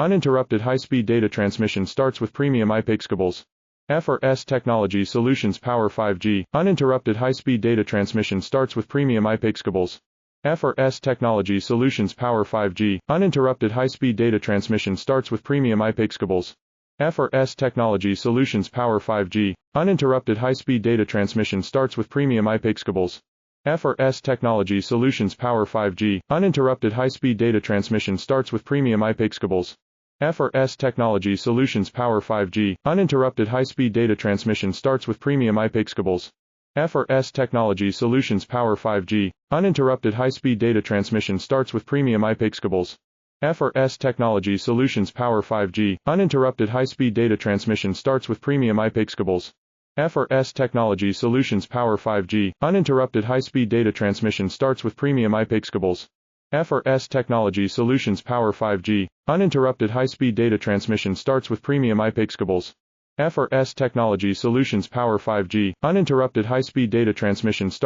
Uninterrupted high-speed data transmission starts with premium IP cables. FFC Technology Solutions Power 5G. Uninterrupted high-speed data transmission starts with premium IP cables. FFC Technology Solutions Power 5G. Uninterrupted high-speed data transmission starts with premium IP cables. FFC Technology Solutions Power 5G. Uninterrupted high-speed data transmission starts with premium IP cables. FFC Technology Solutions Power 5G. Uninterrupted high-speed data transmission starts with premium IP cables. FFC Technology Solutions Power 5G. Uninterrupted high-speed data transmission starts with premium IP cables. FFC Technology Solutions Power 5G. Uninterrupted high-speed data transmission starts with premium IP cables. FFC Technology Solutions Power 5G. Uninterrupted high-speed data transmission starts with premium IP cables. FFC Technology Solutions Power 5G. Uninterrupted high-speed data transmission starts with premium IP cables. FFC Technology Solutions Power 5G. Uninterrupted high-speed data transmission starts with premium IP cables. FFC Technology Solutions Power 5G. Uninterrupted high-speed data transmission starts